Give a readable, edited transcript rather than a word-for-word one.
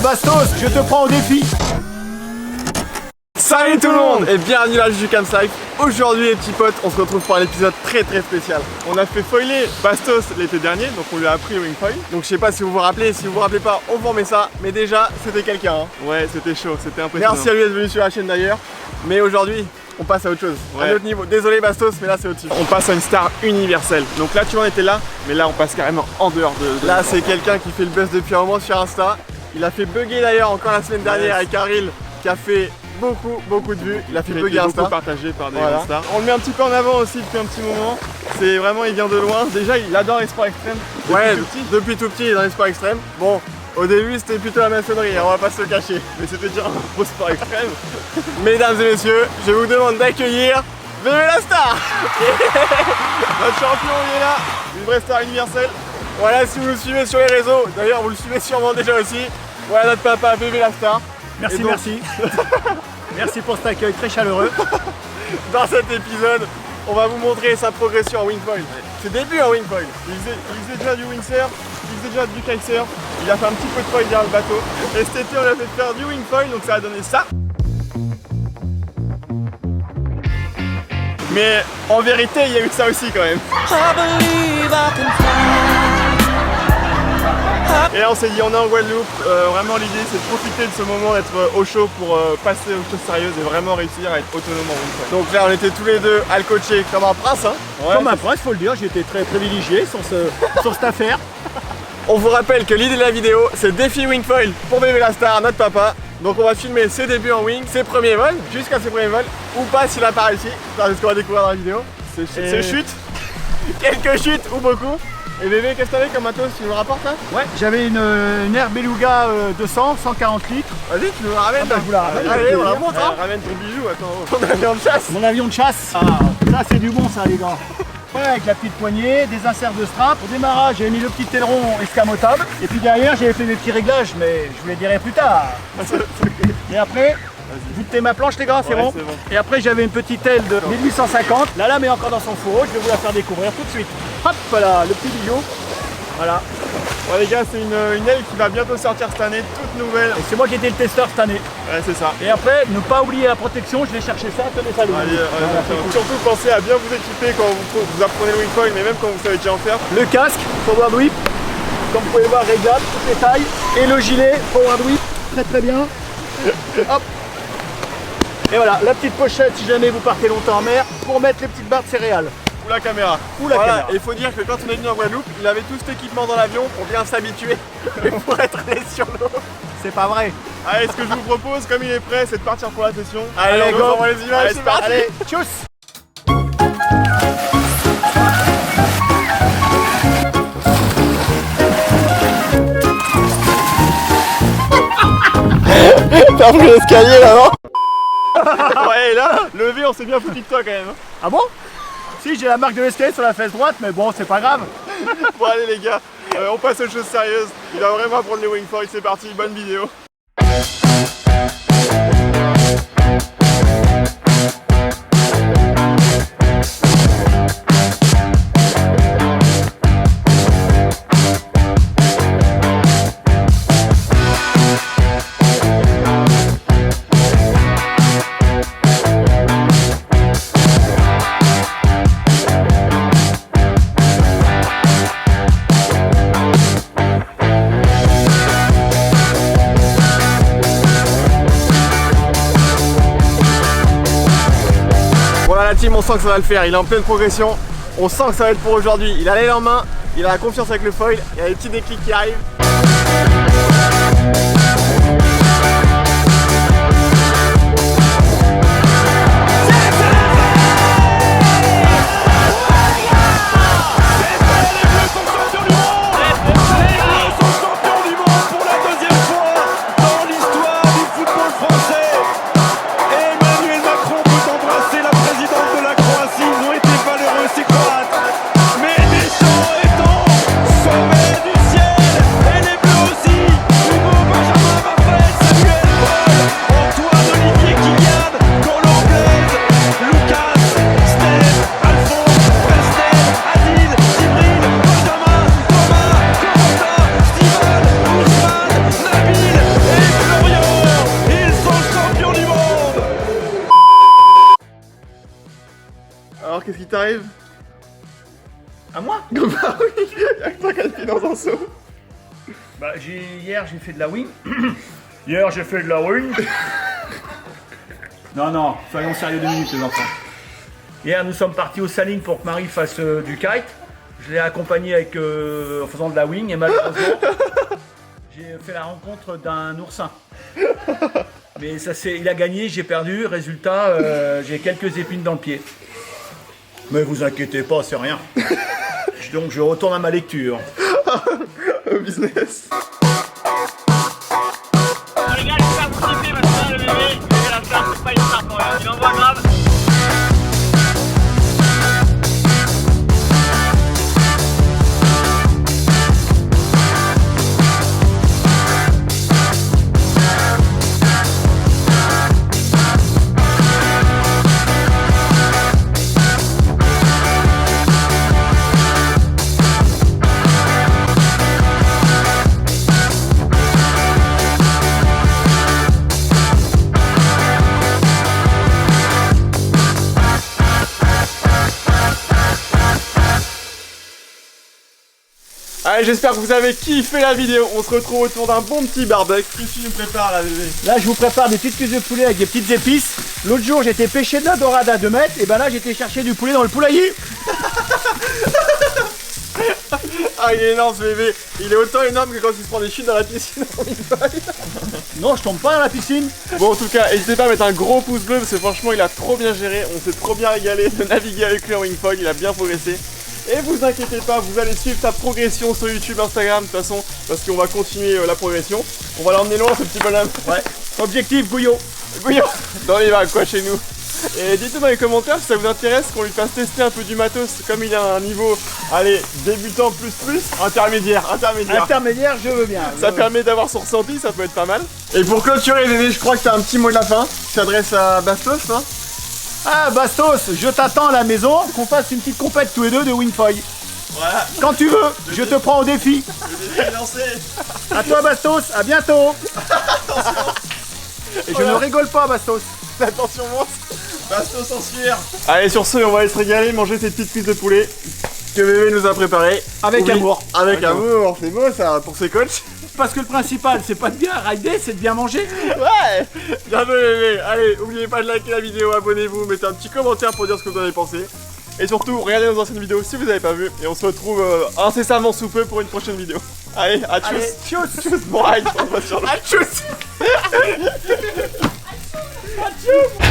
Bastos, je te prends au défi. Salut tout le monde et bienvenue là, je suis Camslife. Aujourd'hui les petits potes, on se retrouve pour un épisode très spécial. On a fait foiler Bastos l'été dernier, donc on lui a appris le wing foil. Donc je sais pas si vous vous rappelez, si vous vous rappelez pas, on vous remet ça. Mais déjà, c'était quelqu'un, hein. Ouais, c'était chaud, c'était impressionnant. Merci à lui d'être venu sur la chaîne d'ailleurs. Mais aujourd'hui, on passe à autre chose, à un autre niveau. Désolé Bastos, mais là c'est au-dessus. On passe à une star universelle. Donc là tu en étais là, mais là on passe carrément en dehors de... Là c'est quelqu'un qui fait le buzz depuis un moment sur Insta. Il a fait bugger d'ailleurs encore la semaine dernière avec Karil, qui a fait beaucoup de vues. Il a fait bugger Insta, partagé par des stars. On le met un petit peu en avant aussi depuis un petit moment. C'est vraiment, il vient de loin. Déjà il adore les sports extrêmes. Depuis tout petit il est dans les sports extrêmes. Bon, au début c'était plutôt la maçonnerie, on va pas se le cacher. Mais c'était déjà un gros sport extrême. Mesdames et messieurs, je vous demande d'accueillir VV la star. Notre champion il est là, une vraie star universelle. Voilà, si vous le suivez sur les réseaux, d'ailleurs vous le suivez sûrement déjà aussi. Voilà notre papa VV la star. Merci, donc... merci. Merci pour cet accueil très chaleureux. Dans cet épisode, on va vous montrer sa progression en wing foil. Ses débuts en wing foil. Il faisait déjà du windsurf, il faisait déjà du kitesurf. Il a fait un petit peu de foil derrière le bateau. Et cet été, on a fait faire du wing foil, donc ça a donné ça. Mais en vérité, il y a eu ça aussi quand même. Et là on s'est dit on est en Guadeloupe, vraiment l'idée c'est de profiter de ce moment d'être au chaud pour passer aux choses sérieuses et vraiment réussir à être autonome en wing foil. Donc là on était tous les deux à le coacher comme un prince, hein. Ouais, comme un prince, faut le dire, j'ai été très privilégié sur cette affaire. On vous rappelle que l'idée de la vidéo c'est défi wing foil pour VV la star, notre papa. Donc on va filmer ses débuts en wing, ses premiers vols, jusqu'à ses premiers vols, ou pas s'il a pas réussi. C'est ce qu'on va découvrir dans la vidéo. Ses chutes, quelques chutes ou beaucoup. Et bébé, qu'est-ce que t'avais comme matos, tu nous rapportes là? Ouais, j'avais une Air Beluga 200, 140 litres. Vas-y, tu nous la ramènes. Je vous la ramène. Allez, on la montre, hein. Ramène ton bijou, attends. Ton avion de chasse. Mon avion de chasse. Ah, ça c'est du bon ça les gars. Ouais, avec la petite poignée, des inserts de strap. Au démarrage, j'avais mis le petit aileron escamotable. Et puis derrière, j'avais fait mes petits réglages, mais je vous les dirai plus tard. Et après, vous tenez ma planche les gars, c'est bon. Et après, j'avais une petite aile de 1850. La lame est encore dans son fourreau, je vais vous la faire découvrir tout de suite. Hop, voilà, le petit bijou. Voilà. Ouais les gars, c'est une aile qui va bientôt sortir cette année, toute nouvelle. Et c'est moi qui étais le testeur cette année. Ouais, c'est ça. Et après, ne pas oublier la protection, je vais chercher ça, tenez ça. Surtout pensez à bien vous équiper quand vous apprenez le wing foil, mais même quand vous savez déjà en faire. Le casque, forward whip, comme vous pouvez voir, réglable, toutes les tailles. Et le gilet, forward whip, très bien. Hop. Et voilà, la petite pochette si jamais vous partez longtemps en mer, pour mettre les petites barres de céréales. Ou la caméra. Caméra. Et il faut dire que quand on est venu en Guadeloupe, il avait tout cet équipement dans l'avion pour bien s'habituer et pour être allé sur l'eau. C'est pas vrai. Allez, ce que je vous propose, comme il est prêt, c'est de partir pour la session. Allez, go, on voit les images, c'est parti. Allez, tchuss. T'as pris l'escalier là, non? Ouais, et là, levé, on s'est bien foutu de toi quand même. Ah bon? Si, j'ai la marque de l'escalier sur la fesse droite, mais bon, c'est pas grave. Bon, allez les gars, on passe aux choses sérieuses. Il va vraiment prendre les wing foil, c'est parti, bonne vidéo. La team, on sent que ça va le faire, il est en pleine progression, on sent que ça va être pour aujourd'hui, il a l'aile en main, il a la confiance avec le foil, il y a des petits déclics qui arrivent. arrive? À moi? Bah oui, y'a que toi qui as le pied dans un seau. Bah hier j'ai fait de la wing. Hier j'ai fait de la wing. Non, soyons sérieux 2 minutes les enfants. Hier nous sommes partis au Saline pour que Marie fasse du kite. Je l'ai accompagné en faisant de la wing et malheureusement j'ai fait la rencontre d'un oursin. Mais il a gagné, j'ai perdu, résultat j'ai quelques épines dans le pied. Mais vous inquiétez pas, c'est rien. Donc je retourne à ma lecture. Au business. Les gars, j'espère que vous kiffez parce que là, le bébé, la flamme, c'est pas une star pour rien. Il envoie grave. Allez, j'espère que vous avez kiffé la vidéo. On se retrouve autour d'un bon petit barbecue. Qu'est-ce que tu nous prépares là, bébé? Là, je vous prépare des petites cuisses de poulet avec des petites épices. L'autre jour, j'étais pêcher de la dorade à 2 mètres. Et ben là, j'étais chercher du poulet dans le poulailler. Ah, il est énorme ce bébé. Il est autant énorme que quand il se prend des chutes dans la piscine. Non, je tombe pas dans la piscine. Bon, en tout cas, n'hésitez pas à mettre un gros pouce bleu parce que franchement, il a trop bien géré. On s'est trop bien régalé de naviguer avec lui en wingfoil. Il a bien progressé. Et vous inquiétez pas, vous allez suivre sa progression sur YouTube, Instagram, de toute façon, parce qu'on va continuer la progression. On va l'emmener loin, ce petit bonhomme. Ouais. Objectif, Gouillot. Gouillon, non, il va quoi chez nous. Et dites-nous dans les commentaires si ça vous intéresse qu'on lui fasse tester un peu du matos, comme il a un niveau, allez, débutant plus, intermédiaire. Intermédiaire, je veux bien. Ça permet d'avoir son ressenti, ça peut être pas mal. Et pour clôturer, Dédé, je crois que t'as un petit mot de la fin qui s'adresse à Bastos, non? Ah, Bastos, je t'attends à la maison, qu'on fasse une petite compète tous les deux de wingfoil. Voilà, Quand tu veux, je te prends au défi. le défi est lancé. À toi, Bastos, à bientôt. Et je ne rigole pas, Bastos. Attention, monte. Bastos en sueur. Allez, sur ce, on va aller se régaler, manger cette petite cuisse de poulet que bébé nous a préparé. Avec amour. Avec amour, c'est beau ça, pour ses coachs. Parce que le principal, c'est pas de bien rider, c'est de bien manger. Ouais. Bien joué, bébé. Allez, n'oubliez pas de liker la vidéo, abonnez-vous, mettez un petit commentaire pour dire ce que vous en avez pensé. Et surtout, regardez nos anciennes vidéos si vous n'avez pas vu. Et on se retrouve incessamment sous peu pour une prochaine vidéo. Allez, à tchuss. Allez, tchuss. Tchuss. Bon, allez, on va sur le... À tchuss. À tchuss.